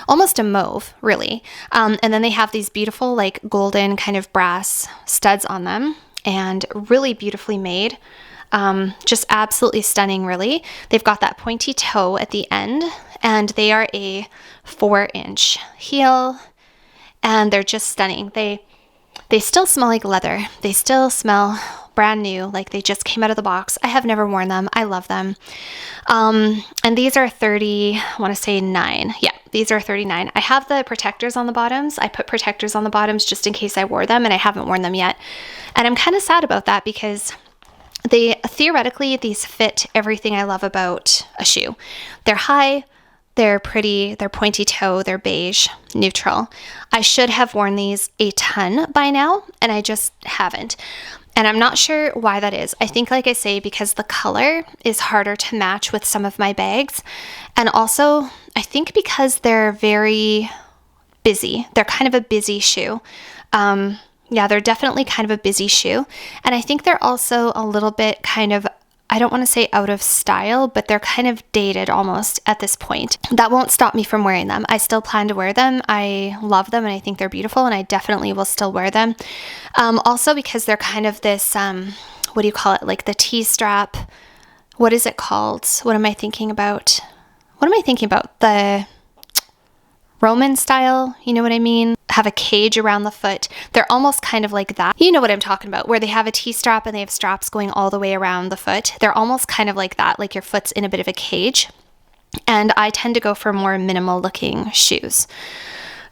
almost a mauve, really. And then they have these beautiful, like golden kind of brass studs on them, and really beautifully made. Just absolutely stunning, really. They've got that pointy toe at the end, and they are a 4-inch heel, and they're just stunning. They still smell like leather. They still smell brand new, like they just came out of the box. I have never worn them. I love them. And these are 39. Yeah, these are 39. I have the protectors on the bottoms. I put protectors on the bottoms just in case I wore them, and I haven't worn them yet. And I'm kind of sad about that because theoretically, these fit everything I love about a shoe. They're high, they're pretty, they're pointy toe, they're beige, neutral. I should have worn these a ton by now, and I just haven't. And I'm not sure why that is. I think, like I say, because the color is harder to match with some of my bags. And also, I think because they're very busy. They're kind of a busy shoe. Yeah, they're definitely kind of a busy shoe. And I think they're also a little bit kind of, I don't want to say out of style, but they're kind of dated almost at this point. That won't stop me from wearing them. I still plan to wear them. I love them and I think they're beautiful, and I definitely will still wear them. Also because they're kind of this, what do you call it? Like the T-strap. What is it called? What am I thinking about? The Roman style, you know what I mean? Have a cage around the foot. They're almost kind of like that. You know what I'm talking about, where they have a T-strap and they have straps going all the way around the foot. They're almost kind of like that, like your foot's in a bit of a cage. And I tend to go for more minimal looking shoes.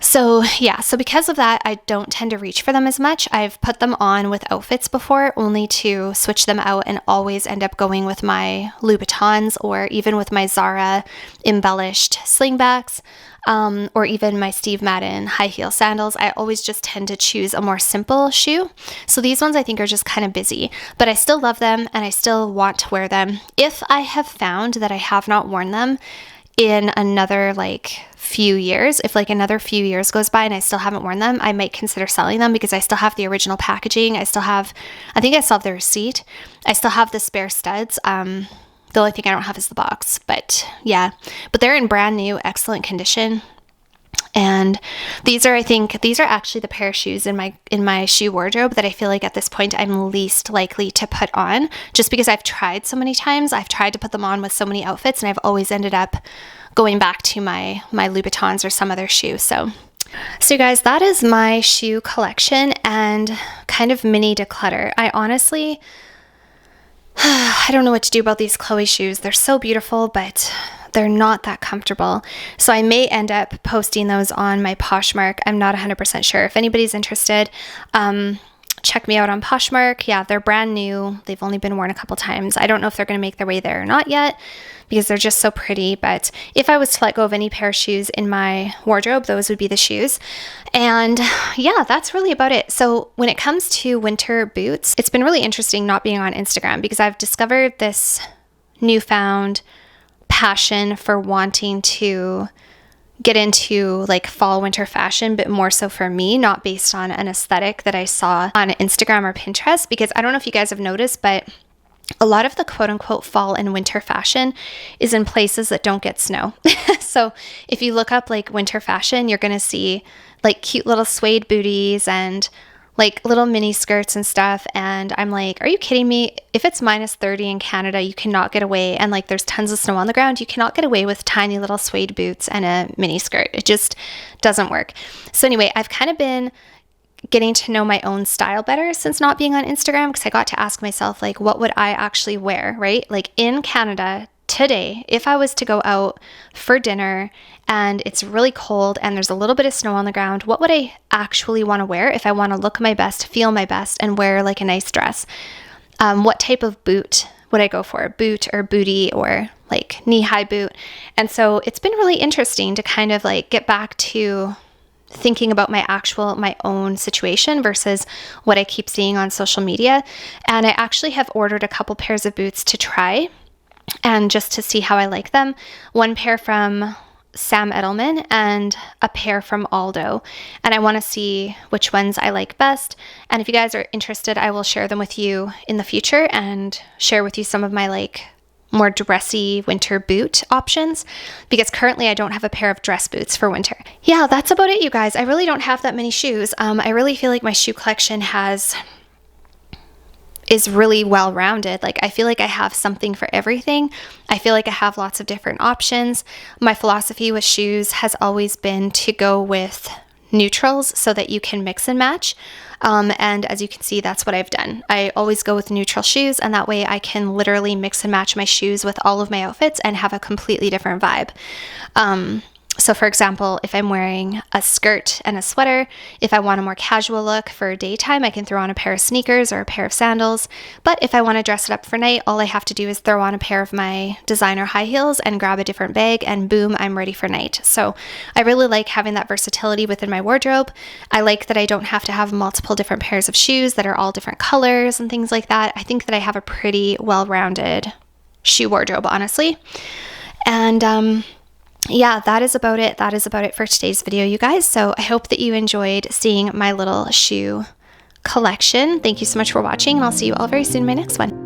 So yeah, so because of that, I don't tend to reach for them as much. I've put them on with outfits before, only to switch them out and always end up going with my Louboutins or even with my Zara embellished slingbacks. Or even my Steve Madden high heel sandals. I always just tend to choose a more simple shoe. So these ones I think are just kind of busy, but I still love them and I still want to wear them. If I have found that I have not worn them in another like few years. If like another few years goes by and I still haven't worn them, I might consider selling them because I still have the original packaging. I think I still have the receipt. I still have the spare studs. The only thing I don't have is the box, but yeah, but they're in brand new, excellent condition. And these are actually the pair of shoes in my shoe wardrobe that I feel like at this point I'm least likely to put on, just because I've tried so many times. I've tried to put them on with so many outfits and I've always ended up going back to my Louboutins or some other shoe. So you guys, that is my shoe collection and kind of mini declutter. I honestly, I don't know what to do about these Chloe shoes. They're so beautiful, but they're not that comfortable. So I may end up posting those on my Poshmark. I'm not 100% sure. If anybody's interested, check me out on Poshmark. Yeah, they're brand new. They've only been worn a couple times. I don't know if they're going to make their way there or not yet because they're just so pretty. But if I was to let go of any pair of shoes in my wardrobe, those would be the shoes. And yeah, that's really about it. So when it comes to winter boots, it's been really interesting not being on Instagram because I've discovered this newfound passion for wanting to get into like fall winter fashion, but more so for me, not based on an aesthetic that I saw on Instagram or Pinterest. Because I don't know if you guys have noticed, but a lot of the quote unquote fall and winter fashion is in places that don't get snow. So if you look up like winter fashion, you're going to see like cute little suede booties and like little mini skirts and stuff. And I'm like, are you kidding me? If it's minus 30 in Canada, you cannot get away. And like there's tons of snow on the ground. You cannot get away with tiny little suede boots and a mini skirt. It just doesn't work. So anyway, I've kind of been getting to know my own style better since not being on Instagram, because I got to ask myself, like, what would I actually wear, right? Like in Canada today, if I was to go out for dinner and it's really cold and there's a little bit of snow on the ground, what would I actually want to wear if I want to look my best, feel my best, and wear like a nice dress? What type of boot would I go for? Boot or bootie or like knee-high boot? And so it's been really interesting to kind of like get back to thinking about my own situation versus what I keep seeing on social media. And I actually have ordered a couple pairs of boots to try and just to see how I like them. One pair from Sam Edelman and a pair from Aldo. And I want to see which ones I like best. And if you guys are interested, I will share them with you in the future and share with you some of my like more dressy winter boot options, because currently I don't have a pair of dress boots for winter. Yeah, that's about it, you guys. I really don't have that many shoes. I really feel like my shoe collection is really well-rounded. Like I feel like I have something for everything. I feel like I have lots of different options. My philosophy with shoes has always been to go with neutrals so that you can mix and match. And as you can see, that's what I've done. I always go with neutral shoes, and that way I can literally mix and match my shoes with all of my outfits and have a completely different vibe. So for example, if I'm wearing a skirt and a sweater, if I want a more casual look for daytime, I can throw on a pair of sneakers or a pair of sandals. But if I want to dress it up for night, all I have to do is throw on a pair of my designer high heels and grab a different bag, and boom, I'm ready for night. So I really like having that versatility within my wardrobe. I like that I don't have to have multiple different pairs of shoes that are all different colors and things like that. I think that I have a pretty well-rounded shoe wardrobe, honestly. And yeah, that is about it. That is about it for today's video, you guys. So I hope that you enjoyed seeing my little shoe collection. Thank you so much for watching, and I'll see you all very soon in my next one.